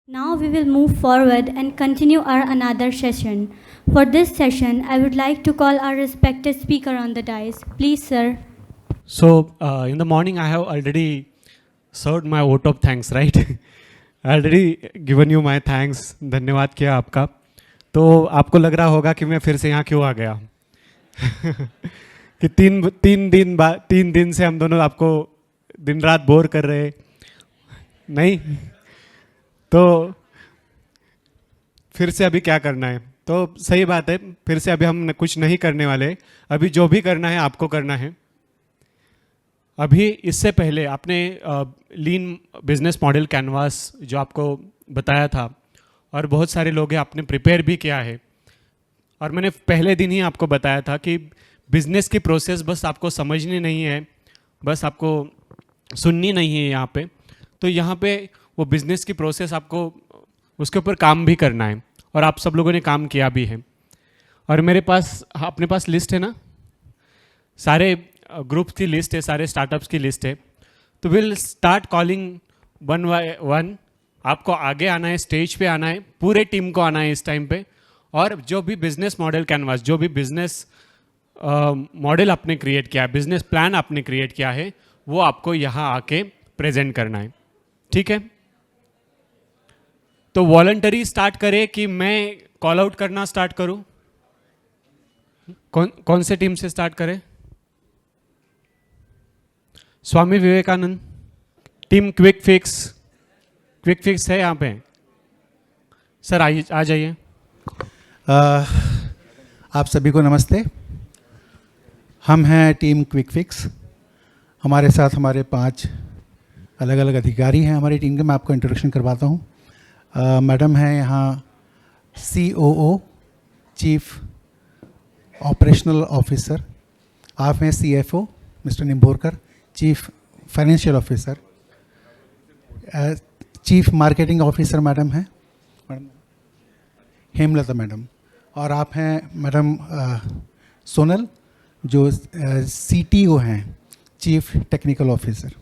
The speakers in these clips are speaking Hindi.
Now we will move forward and continue our another session. For this session, I would like to call our respected speaker on the dais. Please, sir. So, in the morning, I have already served my vote of thanks, right? I already given you my thanks. धन्यवाद किया आपका. तो आपको लग रहा होगा कि मैं फिर से यहाँ क्यों आ गया कि तीन दिन से हम दोनों आपको दिन रात बोर कर रहे नहीं. तो फिर से अभी क्या करना है? तो सही बात है, फिर से अभी हम कुछ नहीं करने वाले. अभी जो भी करना है आपको करना है. अभी इससे पहले आपने लीन बिजनेस मॉडल कैनवास जो आपको बताया था और बहुत सारे लोग हैं आपने प्रिपेयर भी किया है. और मैंने पहले दिन ही आपको बताया था कि बिजनेस की प्रोसेस बस आपको समझनी नहीं है, बस आपको सुननी नहीं है यहाँ पे. तो यहाँ पे वो बिजनेस की प्रोसेस आपको उसके ऊपर काम भी करना है और आप सब लोगों ने काम किया भी है. और मेरे पास अपने पास लिस्ट है ना, सारे ग्रुप्स की लिस्ट है, सारे स्टार्टअप्स की लिस्ट है. तो will start calling one by one. आपको आगे आना है, स्टेज पे आना है, पूरे टीम को आना है इस टाइम पे. और जो भी बिजनेस मॉडल कैनवास, जो भी बिजनेस मॉडल आपने क्रिएट किया है, बिजनेस प्लान आपने क्रिएट किया है, वो आपको यहाँ आके प्रेजेंट करना है. ठीक है? तो वॉलंटरी स्टार्ट करें कि मैं कॉल आउट करना स्टार्ट करूं? कौन से टीम से स्टार्ट करें? Swami Vivekananda team. Quick fix है यहाँ पे. सर आ जाइए. आप सभी को नमस्ते. हम हैं टीम क्विक फिक्स. हमारे साथ हमारे 5 अलग अलग अधिकारी हैं हमारी टीम के. मैं आपको इंट्रोडक्शन करवाता हूँ. मैडम हैं यहाँ COO, चीफ ऑपरेशनल ऑफिसर. आप हैं CFO mister Nimbhorkar, chief financial officer. Chief marketing officer madam हैं मैडम हेमलता मैडम. और आप हैं मैडम सोनल, जो CTO हैं, चीफ टेक्निकल ऑफिसर.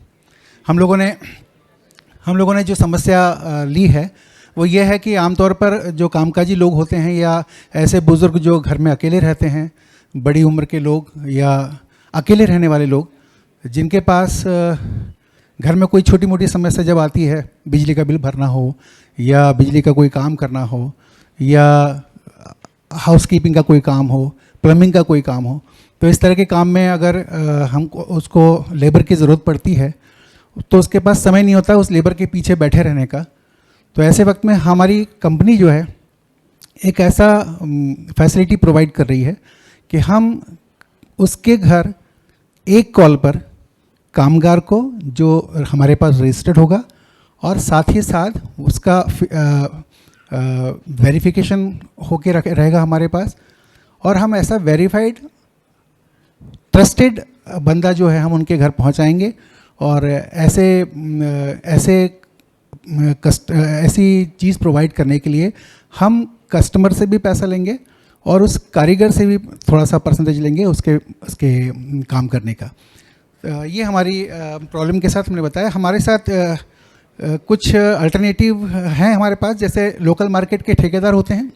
हम लोगों ने जो समस्या ली है वो ये है कि आमतौर पर जो कामकाजी लोग होते हैं या ऐसे बुज़ुर्ग जो घर में अकेले रहते हैं, बड़ी उम्र के लोग या अकेले रहने वाले लोग, जिनके पास घर में कोई छोटी मोटी समस्या जब आती है, बिजली का बिल भरना हो या बिजली का कोई काम करना हो या हाउसकीपिंग का कोई काम हो, प्लम्बिंग का कोई काम हो, तो इस तरह के काम में अगर हमको उसको लेबर की ज़रूरत पड़ती है तो उसके पास समय नहीं होता उस लेबर के पीछे बैठे रहने का. तो ऐसे वक्त में हमारी कंपनी जो है एक ऐसा फैसिलिटी प्रोवाइड कर रही है कि हम उसके घर एक कॉल पर कामगार को, जो हमारे पास रजिस्टर्ड होगा, और साथ ही साथ उसका वेरिफिकेशन होके रहेगा हमारे पास. और हम ऐसा वेरीफाइड ट्रस्टेड बंदा जो है हम उनके घर पहुंचाएंगे. और ऐसी चीज़ प्रोवाइड करने के लिए हम कस्टमर से भी पैसा लेंगे और उस कारीगर से भी थोड़ा सा परसेंटेज लेंगे उसके काम करने का. ये हमारी प्रॉब्लम के साथ हमने बताया. हमारे साथ कुछ अल्टरनेटिव हैं हमारे पास, जैसे लोकल मार्केट के ठेकेदार होते हैं,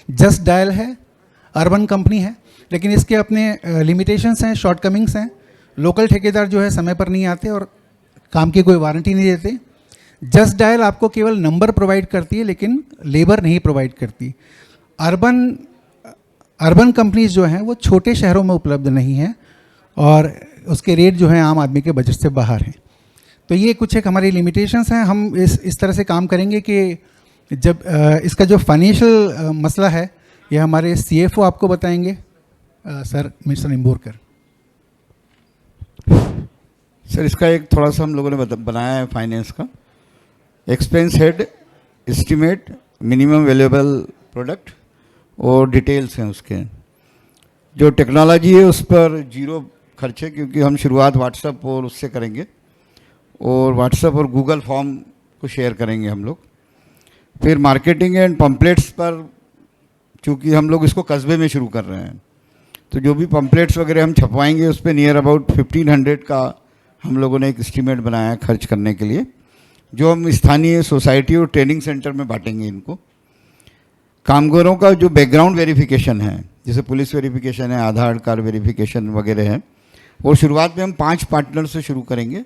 जस्ट डायल है, अर्बन कंपनी है, लेकिन इसके अपने लिमिटेशंस हैं, शॉर्टकमिंग्स हैं. लोकल ठेकेदार जो है समय पर नहीं आते और काम की कोई वारंटी नहीं देते. जस्ट डायल आपको केवल नंबर प्रोवाइड करती है लेकिन लेबर नहीं प्रोवाइड करती. अर्बन कंपनीज जो हैं वो छोटे शहरों में उपलब्ध नहीं हैं और उसके रेट जो हैं आम आदमी के बजट से बाहर हैं. तो ये कुछ एक हमारी लिमिटेशंस हैं. हम इस तरह से काम करेंगे कि जब इसका जो फाइनेंशियल मसला है ये हमारे CFO आपको बताएंगे, सर मिस्टर निम्भोरकर. सर, इसका एक थोड़ा सा हम लोगों ने बनाया है फाइनेंस का. Expense head, estimate, minimum valuable product और डिटेल्स हैं उसके. जो टेक्नोलॉजी है उस पर 0 खर्च है, क्योंकि हम शुरुआत व्हाट्सएप और उससे करेंगे और व्हाट्सएप और गूगल फॉर्म को शेयर करेंगे हम लोग. फिर मार्केटिंग एंड पम्पलेट्स पर, चूँकि हम लोग इसको कस्बे में शुरू कर रहे हैं, तो जो भी पम्पलेट्स वगैरह हम छपवाएंगे उस पर नियर अबाउट 1500 का हम लोगों ने एक एस्टीमेट बनाया है खर्च करने के लिए. जो हम स्थानीय सोसाइटी और ट्रेनिंग सेंटर में बांटेंगे इनको। कामगारों का जो बैकग्राउंड वेरिफिकेशन है, जैसे पुलिस वेरिफिकेशन है, आधार कार्ड वेरिफिकेशन वगैरह है, वो शुरुआत में हम 5 पार्टनर से शुरू करेंगे।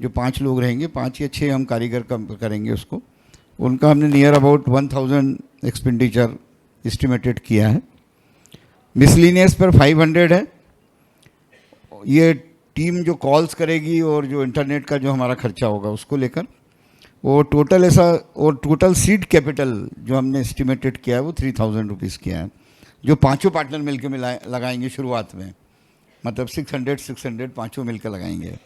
जो 5 लोग रहेंगे, 5 या 6 हम कारीगर करेंगे उसको। उनका हमने नियर अबाउट 1000 एक्सपेंडिचर एस्टिमेटेड किया है। मिसलिनियस पर 500 है। ये टीम जो कॉल्स करेगी और जो इंटरनेट का जो हमारा खर्चा होगा उसको लेकर, वो टोटल ऐसा, और टोटल सीड कैपिटल जो हमने एस्टिमेटेड किया है वो 3000 रुपीज़ किया है, जो 5 पार्टनर मिलकर लगाएंगे शुरुआत में। मतलब 600 पाँचों मिलकर लगाएंगे।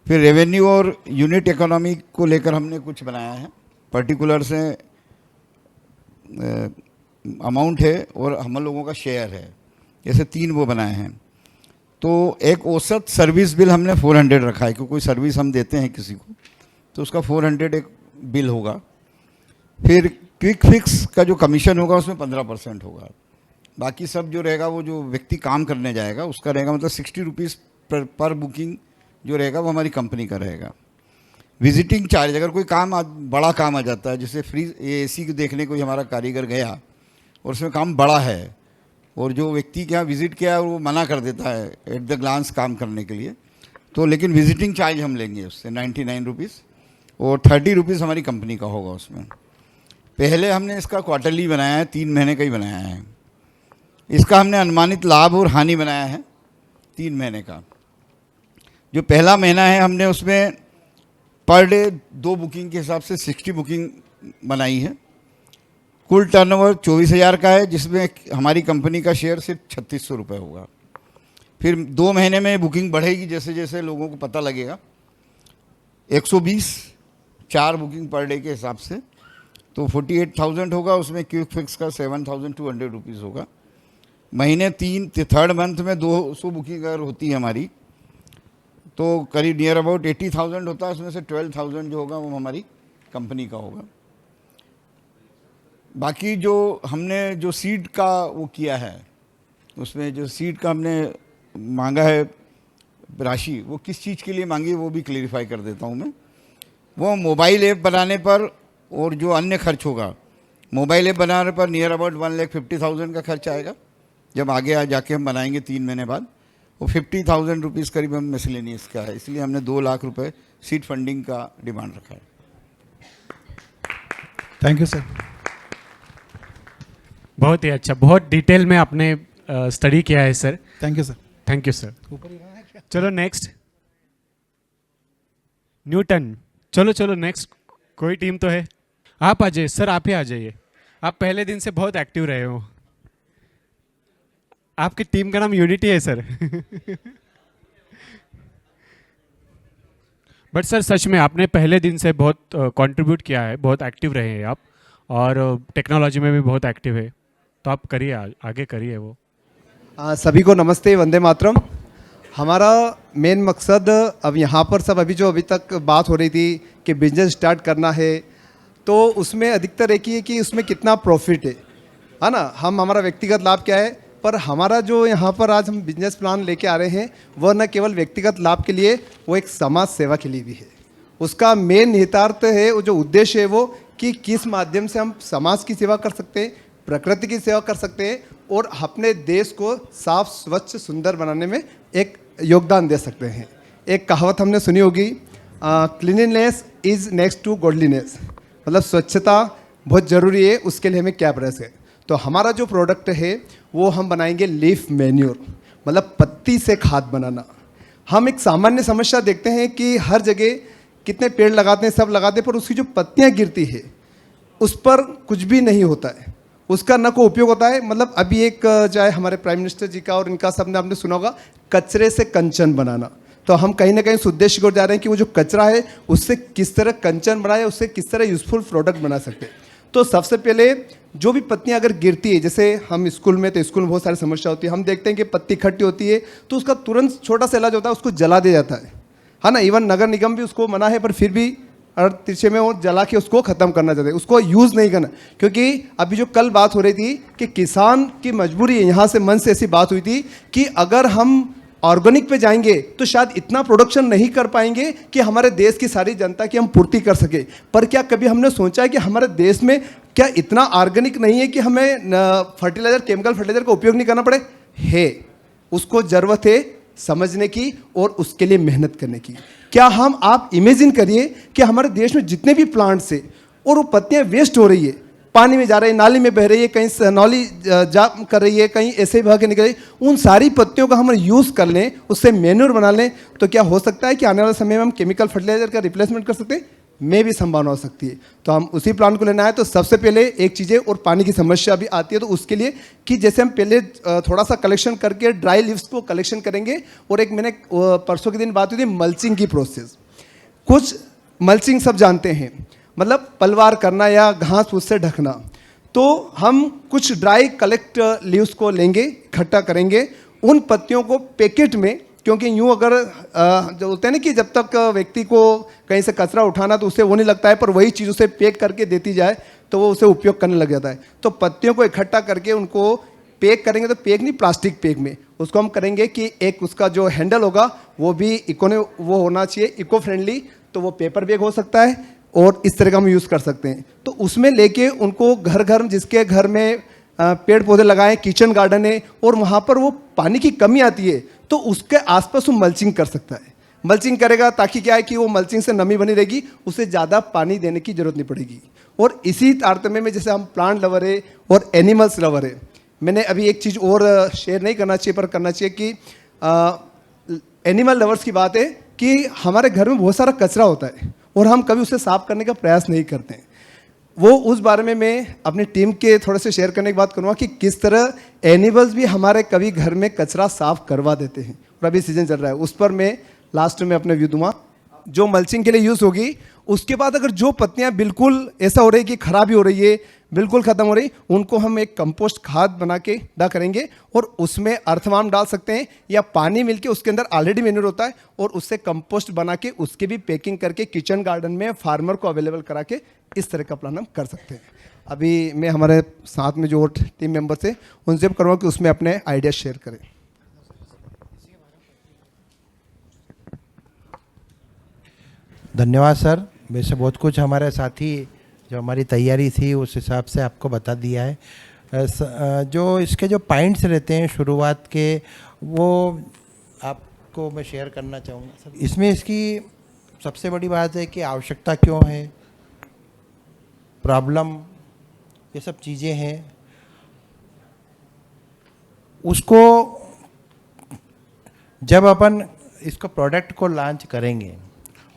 फिर रेवेन्यू और यूनिट इकोनॉमी को लेकर हमने कुछ बनाया है, पर्टिकुलर से अमाउंट है और हम लोगों का शेयर है, जैसे 3 वो बनाए हैं। तो एक औसत सर्विस बिल हमने 400 रखा है, क्योंकि कोई सर्विस हम देते हैं किसी को तो उसका 400 एक बिल होगा। फिर क्विक फिक्स का जो कमीशन होगा उसमें 15% होगा। बाकी सब जो रहेगा वो जो व्यक्ति काम करने जाएगा उसका रहेगा, मतलब 60 रुपीज़ पर बुकिंग जो रहेगा वो हमारी कंपनी का रहेगा। विजिटिंग चार्ज, अगर कोई बड़ा काम आ जाता है, जैसे फ्री AC को देखने कोई हमारा कारीगर गया और उसमें काम बड़ा है और जो व्यक्ति के यहाँ विज़िट किया है वो मना कर देता है एट द ग्लांस काम करने के लिए, तो लेकिन विजिटिंग चार्ज हम लेंगे उससे 99 रुपीज़, और 30 रुपीज़ हमारी कंपनी का होगा उसमें। पहले हमने इसका क्वार्टरली बनाया है, 3 महीने का ही बनाया है। इसका हमने अनुमानित लाभ और हानि बनाया है 3 महीने का। जो पहला महीना है हमने उसमें पर डे 2 बुकिंग के हिसाब से 60 बुकिंग बनाई है। कुल टर्नओवर 24,000 का है, जिसमें हमारी कंपनी का शेयर सिर्फ 3600 रुपये होगा। फिर 2 महीने में बुकिंग बढ़ेगी जैसे जैसे लोगों को पता लगेगा। 120 4 बुकिंग पर डे के हिसाब से तो 48,000 होगा। उसमें क्विक फिक्स का 7,200 रुपीज़ होगा। महीने 3rd मंथ में 200 बुकिंग अगर होती है हमारी तो करीब नियर अबाउट 80,000 होता है। उसमें से 12,000 जो होगा वो हमारी कंपनी का होगा। बाकी जो हमने जो सीड का वो किया है, उसमें जो सीड का हमने मांगा है राशि, वो किस चीज़ के लिए मांगी वो भी क्लेरिफाई कर देता हूँ मैं। वो मोबाइल ऐप बनाने पर और जो अन्य खर्च होगा, मोबाइल ऐप बनाने पर नियर अबाउट 1,50,000 का खर्च आएगा। जब आगे जाके हम बनाएंगे 3 महीने बाद, वो 50,000 रुपीज़ करीब हम मिसलेनियस का है, इसलिए हमने 2 लाख रुपए सीड फंडिंग का डिमांड रखा है। Thank you sir. बहुत ही अच्छा, बहुत डिटेल में आपने स्टडी किया है sir. Thank you sir. Thank you sir. चलो नेक्स्ट न्यूटन। चलो नेक्स्ट, कोई टीम तो है। आप आ जाइए सर, आप ही आ जाइए। आप पहले दिन से बहुत एक्टिव रहे हो। आपकी टीम का नाम यूनिटी है सर। बट सर सच में आपने पहले दिन से बहुत कंट्रीब्यूट किया है, बहुत एक्टिव रहे हैं आप, और टेक्नोलॉजी में भी बहुत एक्टिव है। तो आप करिए, आगे करिए वो। सभी को नमस्ते, वंदे मातरम। हमारा मेन मकसद अब यहाँ पर सब अभी तक बात हो रही थी कि बिजनेस स्टार्ट करना है, तो उसमें अधिकतर एक ही है कि उसमें कितना प्रॉफिट है ना। हमारा व्यक्तिगत लाभ क्या है, पर हमारा जो यहाँ पर आज हम बिजनेस प्लान लेके आ रहे हैं वह न केवल व्यक्तिगत लाभ के लिए, वो एक समाज सेवा के लिए भी है। उसका मेन निहितार्थ है, वो जो उद्देश्य है वो कि किस माध्यम से हम समाज की सेवा कर सकते हैं, प्रकृति की सेवा कर सकते हैं और अपने देश को साफ स्वच्छ सुंदर बनाने में एक योगदान दे सकते हैं। एक कहावत हमने सुनी होगी, cleanliness is next to godliness, मतलब स्वच्छता बहुत ज़रूरी है, उसके लिए हमें क्या प्रयास है। तो हमारा जो प्रोडक्ट है वो हम बनाएंगे लीफ मैन्योर, मतलब पत्ती से खाद बनाना। हम एक सामान्य समस्या देखते हैं कि हर जगह कितने पेड़ लगाते हैं, सब लगाते हैं, पर उसकी जो पत्तियां गिरती है उस पर कुछ भी नहीं होता है, उसका न कोई उपयोग होता है। मतलब अभी एक चाहे हमारे प्राइम मिनिस्टर जी का और इनका सबने आपने सुना होगा, कचरे से कंचन बनाना। तो हम कहीं ना कहीं उस उद्देश्य को जा रहे हैं कि वो जो कचरा है उससे किस तरह कंचन बनाए, उससे किस तरह यूजफुल प्रोडक्ट बना सकते हैं। तो सबसे पहले जो भी पत्तियां अगर गिरती है, जैसे हम स्कूल में, तो स्कूल में बहुत सारी समस्या होती है, हम देखते हैं कि पत्ती इकट्ठी होती है तो उसका तुरंत छोटा सा इलाज होता है, उसको जला दिया जाता है ना। इवन नगर निगम भी उसको मना है, पर फिर भी तिरछे में वो जला के उसको ख़त्म करना चाहते हैं, उसको यूज़ नहीं करना। क्योंकि अभी जो कल बात हो रही थी कि किसान की मजबूरी है, यहाँ से मन से ऐसी बात हुई थी कि अगर हम ऑर्गेनिक पे जाएंगे तो शायद इतना प्रोडक्शन नहीं कर पाएंगे कि हमारे देश की सारी जनता की हम पूर्ति कर सके। पर क्या कभी हमने सोचा है कि हमारे देश में क्या इतना ऑर्गेनिक नहीं है कि हमें फर्टिलाइजर, केमिकल फर्टिलाइजर का उपयोग नहीं करना पड़े? है, उसको ज़रूरत है समझने की और उसके लिए मेहनत करने की। क्या आप इमेजिन करिए कि हमारे देश में जितने भी प्लांट्स है और वो पत्तियाँ वेस्ट हो रही है, पानी में जा रही है, नाली में बह रही है, कहीं नौली जा कर रही है, कहीं ऐसे ही बह के निकल रही है, उन सारी पत्तियों का हम यूज़ कर लें, उससे मैन्योर बना लें, तो क्या हो सकता है कि आने वाले समय में हम केमिकल फर्टिलाइजर का रिप्लेसमेंट कर सकते हैं? में भी संभावना हो सकती है। तो हम उसी प्लान को लेना है। तो सबसे पहले एक चीज़ें, और पानी की समस्या भी आती है, तो उसके लिए कि जैसे हम पहले थोड़ा सा कलेक्शन करके ड्राई लीव्स को कलेक्शन करेंगे, और एक मैंने परसों के दिन बात हुई थी मल्चिंग की प्रोसेस। कुछ मल्चिंग सब जानते हैं, मतलब पलवार करना या घास फूस से ढकना। तो हम कुछ ड्राई कलेक्ट लीव्स को लेंगे, इकट्ठा करेंगे, उन पत्तियों को पैकेट में, क्योंकि यूँ अगर जो होते हैं ना कि जब तक व्यक्ति को कहीं से कचरा उठाना तो उसे वो नहीं लगता है, पर वही चीज़ उसे पैक करके देती जाए तो वो उसे उपयोग करने लग जाता है। तो पत्तियों को इकट्ठा करके उनको पैक करेंगे, तो पैक नहीं, प्लास्टिक पैक में उसको हम करेंगे कि एक उसका जो हैंडल होगा वो भी वो होना चाहिए इको फ्रेंडली, तो वो पेपर बैग हो सकता है और इस तरह का हम यूज़ कर सकते हैं। तो उसमें लेके उनको घर घर, जिसके घर में पेड़ पौधे लगाएं, किचन गार्डन है और वहाँ पर वो पानी की कमी आती है, तो उसके आसपास वो मल्चिंग कर सकता है। मल्चिंग करेगा ताकि क्या है कि वो मल्चिंग से नमी बनी रहेगी, उसे ज़्यादा पानी देने की जरूरत नहीं पड़ेगी। और इसी तारतम्य में जैसे हम प्लांट लवर है और एनिमल्स लवर है, मैंने अभी एक चीज़ और शेयर नहीं करना चाहिए पर करना चाहिए कि एनिमल लवर्स की बात है कि हमारे घर में बहुत सारा कचरा होता है और हम कभी उसे साफ करने का प्रयास नहीं करते हैं। वो उस बारे में मैं अपनी टीम के थोड़े से शेयर करने की बात करूँगा कि किस तरह एनिमल्स भी हमारे कभी घर में कचरा साफ करवा देते हैं, और अभी सीजन चल रहा है, उस पर मैं लास्ट में अपने व्यू दूंगा। जो मल्चिंग के लिए यूज़ होगी, उसके बाद अगर जो पत्तियां बिल्कुल ऐसा हो रही है कि खराब ही हो रही है, बिल्कुल ख़त्म हो रही, उनको हम एक कंपोस्ट खाद बना के डा करेंगे और उसमें अर्थवाम डाल सकते हैं या पानी मिलके उसके अंदर ऑलरेडी मैन्योर होता है और उससे कंपोस्ट बना के उसकी भी पैकिंग करके किचन गार्डन में फार्मर को अवेलेबल करा के इस तरह का प्लान हम कर सकते हैं। अभी मैं हमारे साथ में जो टीम मेंबर्स हैं उनसे भी करूँगा कि उसमें अपने आइडिया शेयर करें। धन्यवाद सर। वैसे बहुत कुछ हमारे साथी जो हमारी तैयारी थी उस हिसाब से आपको बता दिया है। जो इसके जो पॉइंट्स रहते हैं शुरुआत के, वो आपको मैं शेयर करना चाहूँगा सर। इसमें इसकी सबसे बड़ी बात है कि आवश्यकता क्यों है, प्रॉब्लम, ये सब चीज़ें हैं। उसको जब अपन इसको प्रोडक्ट को लॉन्च करेंगे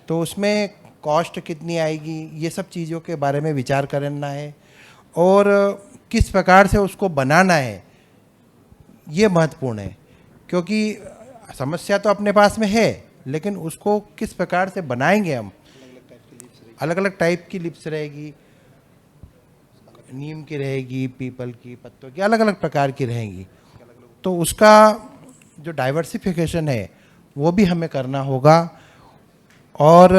तो उसमें कॉस्ट कितनी आएगी, ये सब चीज़ों के बारे में विचार करना है और किस प्रकार से उसको बनाना है, ये महत्वपूर्ण है। क्योंकि समस्या तो अपने पास में है, लेकिन उसको किस प्रकार से बनाएंगे हम। अलग अलग टाइप की लिप्स रहेगी, नीम की रहेगी, पीपल की, पत्तों की, अलग अलग प्रकार की रहेंगी। तो उसका जो डाइवर्सिफिकेशन है वो भी हमें करना होगा और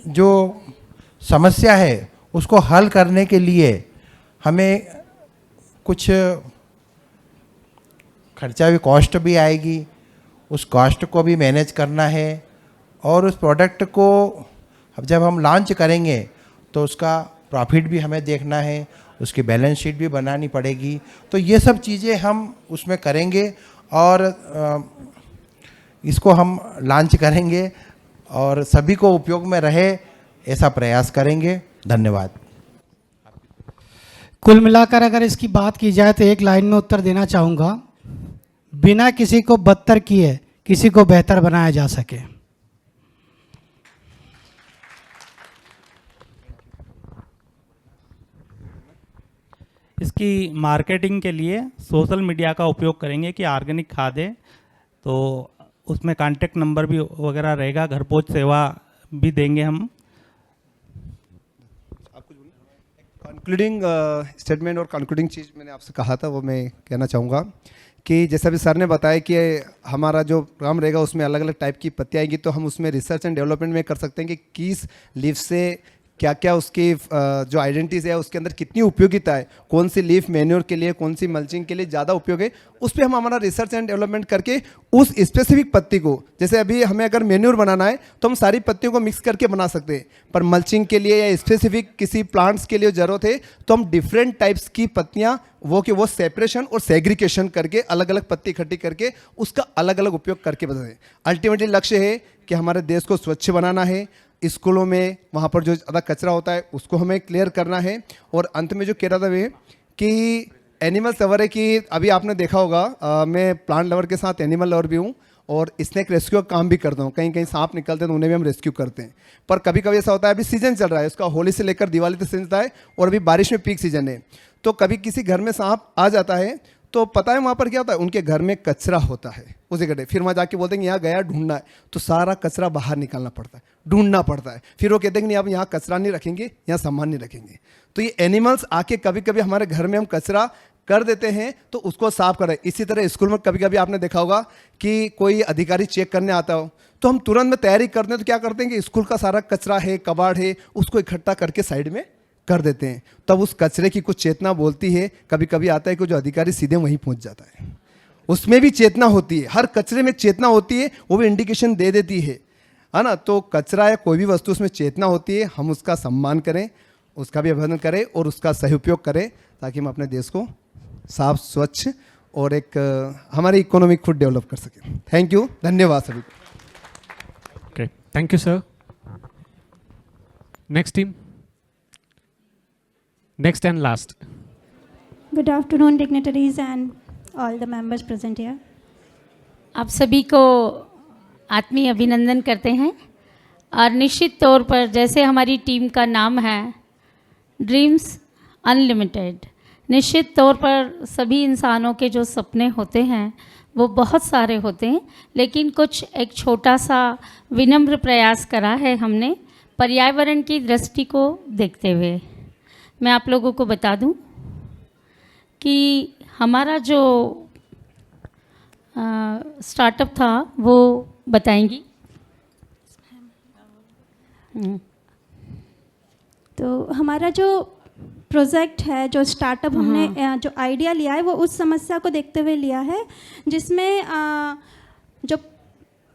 जो समस्या है उसको हल करने के लिए हमें कुछ खर्चा भी, कॉस्ट भी आएगी, उस कॉस्ट को भी मैनेज करना है और उस प्रोडक्ट को अब जब हम लॉन्च करेंगे तो उसका प्रॉफिट भी हमें देखना है, उसकी बैलेंस शीट भी बनानी पड़ेगी। तो ये सब चीज़ें हम उसमें करेंगे और इसको हम लॉन्च करेंगे और सभी को उपयोग में रहे ऐसा प्रयास करेंगे। धन्यवाद। कुल मिलाकर अगर इसकी बात की जाए तो एक लाइन में उत्तर देना चाहूँगा, बिना किसी को बदतर किए किसी को बेहतर बनाया जा सके। इसकी मार्केटिंग के लिए सोशल मीडिया का उपयोग करेंगे कि ऑर्गेनिक खाद है, तो उसमें कांटेक्ट नंबर भी वगैरह रहेगा, घर पहुंच सेवा भी देंगे हम। कंक्लूडिंग स्टेटमेंट और कंक्लूडिंग चीज़ मैंने आपसे कहा था वो मैं कहना चाहूँगा कि जैसा भी सर ने बताया कि हमारा जो प्रोग्राम रहेगा उसमें अलग अलग टाइप की पत्तियाँ आएंगी, तो हम उसमें रिसर्च एंड डेवलपमेंट में कर सकते हैं कि किस लीफ से क्या क्या उसकी जो आइडेंटिटीज़ है उसके अंदर कितनी उपयोगिता है, कौन सी लीफ मैन्योर के लिए, कौन सी मल्चिंग के लिए ज़्यादा उपयोग है, उस पर हम हमारा रिसर्च एंड डेवलपमेंट करके उस स्पेसिफिक पत्ती को, जैसे अभी हमें अगर मैन्योर बनाना है तो हम सारी पत्तियों को मिक्स करके बना सकते हैं, पर मल्चिंग के लिए या स्पेसिफिक किसी प्लांट्स के लिए ज़रूरत है तो हम डिफरेंट टाइप्स की पत्तियाँ वो सेपरेशन और सेग्रीगेशन करके अलग अलग पत्ती इकट्ठी करके उसका अलग अलग उपयोग करके बताएं। अल्टीमेटली लक्ष्य है कि हमारे देश को स्वच्छ बनाना है, स्कूलों में वहाँ पर जो ज़्यादा कचरा होता है उसको हमें क्लियर करना है, और अंत में जो कह रहा था वे कि एनिमल्स लवर है कि अभी आपने देखा होगा मैं प्लांट लवर के साथ एनिमल लवर भी हूँ और स्नेक रेस्क्यू का काम भी करता हूँ। कहीं कहीं सांप निकलते हैं तो उन्हें भी हम रेस्क्यू करते हैं, पर कभी कभी ऐसा होता है, अभी सीजन चल रहा है उसका, होली से लेकर दिवाली तक सीजन होता है और अभी बारिश में पीक सीजन है, तो कभी किसी घर में सांप आ जाता है तो पता है वहाँ पर क्या होता है, उनके घर में कचरा होता है उसी गड्ढे, फिर वहाँ जाके बोलते हैं यहाँ गया ढूंढना है, तो सारा कचरा बाहर निकालना पड़ता है, ढूंढना पड़ता है, फिर वो कहते हैं कि नहीं आप यहाँ कचरा नहीं रखेंगे, यहाँ सामान नहीं रखेंगे। तो ये एनिमल्स आके कभी कभी हमारे घर में हम कचरा कर देते हैं तो उसको साफ करें। इसी तरह स्कूल में कभी कभी आपने देखा होगा कि कोई अधिकारी चेक करने आता हो तो हम तुरंत में तैयारी करते हैं, तो क्या करते हैं कि स्कूल का सारा कचरा है, कबाड़ है, उसको इकट्ठा करके साइड में कर देते हैं, तब उस कचरे की कुछ चेतना बोलती है। कभी कभी आता है कि जो अधिकारी सीधे वहीं पहुंच जाता है, उसमें भी चेतना होती है, हर कचरे में चेतना होती है, वो भी इंडिकेशन दे देती है ना। तो कचरा या कोई भी वस्तु उसमें चेतना होती है, हम उसका सम्मान करें, उसका भी अभिनंदन करें और उसका सही उपयोग करें ताकि हम अपने देश को साफ, स्वच्छ और एक हमारी इकोनॉमी खुद डेवलप कर सकें। थैंक यू, धन्यवाद सभी को। Okay, thank you sir. Next team, next and last. Good afternoon, dignitaries and all the members present here. आप सभी को आत्मीय अभिनंदन करते हैं और निश्चित तौर पर जैसे हमारी टीम का नाम है ड्रीम्स अनलिमिटेड, निश्चित तौर पर सभी इंसानों के जो सपने होते हैं वो बहुत सारे होते हैं, लेकिन कुछ एक छोटा सा विनम्र प्रयास करा है हमने पर्यावरण की दृष्टि को देखते हुए। मैं आप लोगों को बता दूं कि हमारा जो स्टार्टअप था वो बताएंगी। तो हमारा जो प्रोजेक्ट है, जो स्टार्टअप हमने जो आइडिया लिया है वो उस समस्या को देखते हुए लिया है जिसमें जो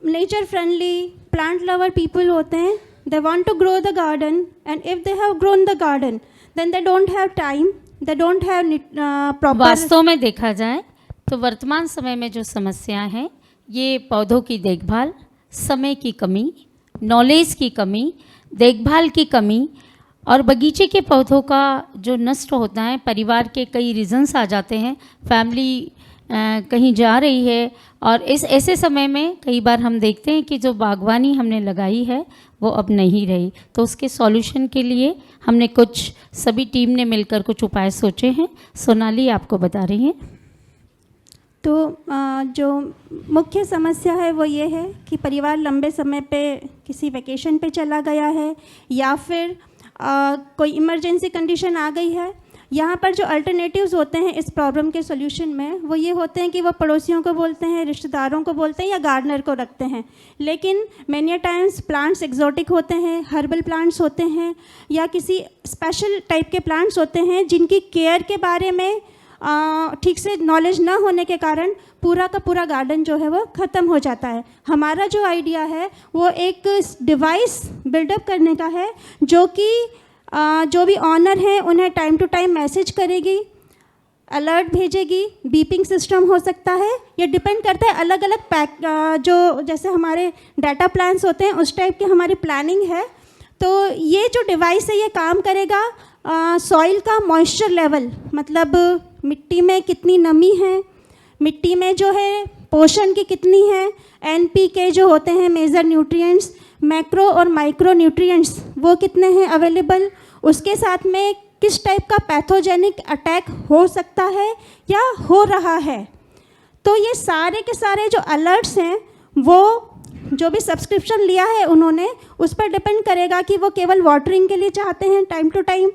nature friendly plant lover people होते हैं, they want to grow the garden and if they have grown the garden then they don't have time, they don't have proper. वास्तव में देखा जाए तो वर्तमान समय में जो समस्या है ये पौधों की देखभाल, समय की कमी, नॉलेज की कमी, देखभाल की कमी और बगीचे के पौधों का जो नष्ट होता है, परिवार के कई रीजंस आ जाते हैं, फैमिली कहीं जा रही है और इस ऐसे समय में कई बार हम देखते हैं कि जो बागवानी हमने लगाई है वो अब नहीं रही। तो उसके सॉल्यूशन के लिए हमने कुछ सभी टीम ने मिलकर कुछ उपाय सोचे हैं। सोनाली आपको बता रही हैं। तो जो मुख्य समस्या है वो ये है कि परिवार लंबे समय पे किसी वेकेशन पे चला गया है या फिर कोई इमरजेंसी कंडीशन आ गई है। यहाँ पर जो अल्टरनेटिव्स होते हैं इस प्रॉब्लम के सॉल्यूशन में वो ये होते हैं कि वो पड़ोसियों को बोलते हैं, रिश्तेदारों को बोलते हैं या गार्डनर को रखते हैं। लेकिन मैनी टाइम्स प्लांट्स एक्जोटिक होते हैं, हर्बल प्लांट्स होते हैं या किसी स्पेशल टाइप के प्लांट्स होते हैं जिनकी केयर के बारे में ठीक से नॉलेज ना होने के कारण पूरा का पूरा गार्डन जो है वो ख़त्म हो जाता है। हमारा जो आइडिया है वो एक डिवाइस बिल्डअप करने का है जो कि जो भी ऑनर हैं उन्हें टाइम टू टाइम मैसेज करेगी, अलर्ट भेजेगी, बीपिंग सिस्टम हो सकता है। ये डिपेंड करता है अलग अलग पैक जो जैसे हमारे डाटा प्लान्स होते हैं उस टाइप की हमारी प्लानिंग है। तो ये जो डिवाइस है ये काम करेगा सॉइल का मॉइस्चर लेवल, मतलब मिट्टी में कितनी नमी है, मिट्टी में जो है पोषण की कितनी है, NPK जो होते हैं मेजर न्यूट्रिएंट्स, मैक्रो और माइक्रो न्यूट्रिएंट्स वो कितने हैं अवेलेबल, उसके साथ में किस टाइप का पैथोजेनिक अटैक हो सकता है या हो रहा है। तो ये सारे के सारे जो अलर्ट्स हैं वो जो भी सब्सक्रिप्शन लिया है उन्होंने उस पर डिपेंड करेगा कि वो केवल वाटरिंग के लिए चाहते हैं टाइम टू टाइम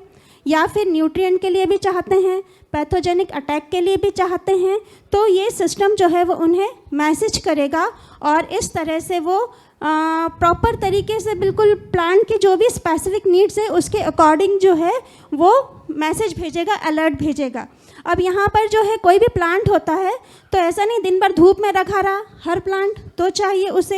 या फिर न्यूट्रिएंट के लिए भी चाहते हैं, पैथोजेनिक अटैक के लिए भी चाहते हैं। तो ये सिस्टम जो है वो उन्हें मैसेज करेगा और इस तरह से वो प्रॉपर तरीके से बिल्कुल प्लांट की जो भी स्पेसिफिक नीड्स है उसके अकॉर्डिंग जो है वो मैसेज भेजेगा, अलर्ट भेजेगा। अब यहाँ पर जो है कोई भी प्लांट होता है तो ऐसा नहीं दिन भर धूप में रखा रहा, हर प्लांट तो चाहिए उसे,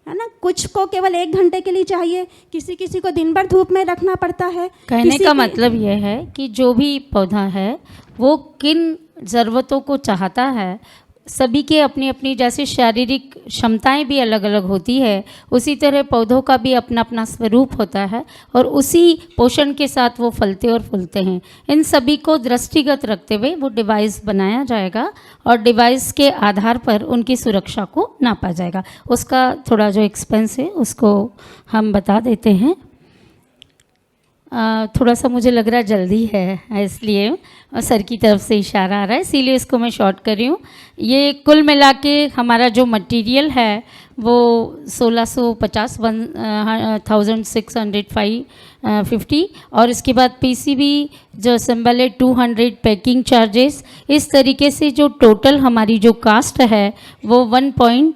है ना, कुछ को केवल 1 घंटे के लिए चाहिए, किसी किसी को दिन भर धूप में रखना पड़ता है। कहने का मतलब यह है कि जो भी पौधा है वो किन ज़रूरतों को चाहता है, सभी के अपनी अपनी जैसे शारीरिक क्षमताएं भी अलग अलग होती है, उसी तरह पौधों का भी अपना अपना स्वरूप होता है और उसी पोषण के साथ वो फलते और फूलते हैं। इन सभी को दृष्टिगत रखते हुए वो डिवाइस बनाया जाएगा और डिवाइस के आधार पर उनकी सुरक्षा को नापा जाएगा। उसका थोड़ा जो एक्सपेंस है उसको हम बता देते हैं। थोड़ा सा मुझे लग रहा है जल्दी है, इसलिए सर की तरफ से इशारा आ रहा है, इसीलिए इसको मैं शॉर्ट कर रही हूँ। ये कुल मिला के हमारा जो मटेरियल है वो 1650 1650 और इसके बाद पीसीबी जो असेंबल है 200 पैकिंग चार्जेस। इस तरीके से जो टोटल हमारी जो कास्ट है वो 1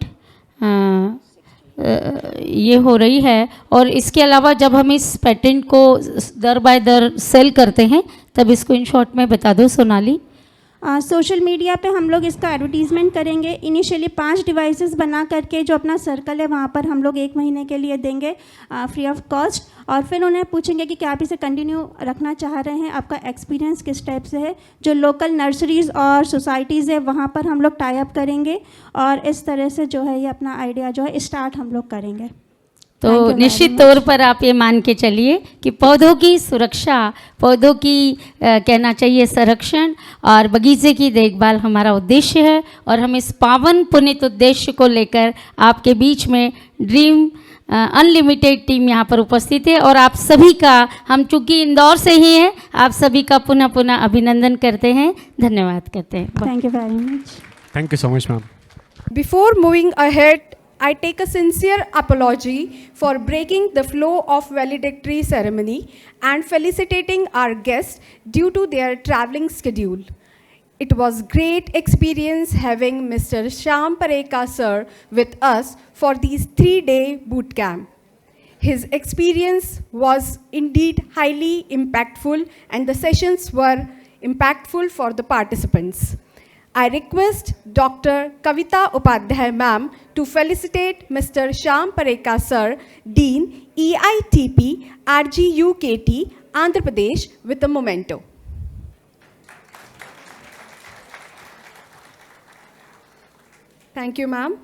ये हो रही है। और इसके अलावा जब हम इस पेटेंट को दर बाय दर सेल करते हैं तब इसको इन शॉर्ट में बता दो सोनाली। सोशल मीडिया पे हम लोग इसका एडवर्टीज़मेंट करेंगे। इनिशियली 5 डिवाइसेस बना करके जो अपना सर्कल है वहाँ पर हम लोग 1 महीने के लिए देंगे फ्री ऑफ कॉस्ट, और फिर उन्हें पूछेंगे कि क्या आप इसे कंटिन्यू रखना चाह रहे हैं, आपका एक्सपीरियंस किस टाइप से है। जो लोकल नर्सरीज़ और सोसाइटीज़ है वहाँ पर हम लोग टाई अप करेंगे और इस तरह से जो है ये अपना आइडिया जो है स्टार्ट हम लोग करेंगे। तो निश्चित तौर पर आप ये मान के चलिए कि पौधों की सुरक्षा, पौधों की कहना चाहिए संरक्षण और बगीचे की देखभाल हमारा उद्देश्य है और हम इस पावन पुनीत उद्देश्य को लेकर आपके बीच में ड्रीम अनलिमिटेड टीम यहाँ पर उपस्थित है और आप सभी का, हम चूँकि इंदौर से ही हैं, आप सभी का पुनः पुनः अभिनंदन करते हैं, धन्यवाद करते हैं। Thank you very much. Thank you so much ma'am. Before moving ahead, I take a sincere apology for breaking the flow of valedictory ceremony and felicitating our guests due to their traveling schedule. It was great experience having Mr. Shyam Parekh sir with us for these 3-day boot camp. His experience was indeed highly impactful and the sessions were impactful for the participants. I request Dr. Kavita Upadhyay ma'am to felicitate Mr. Shyam Parekh sir, Dean, EITP, RGUKT, Andhra Pradesh with a memento. Thank you, ma'am.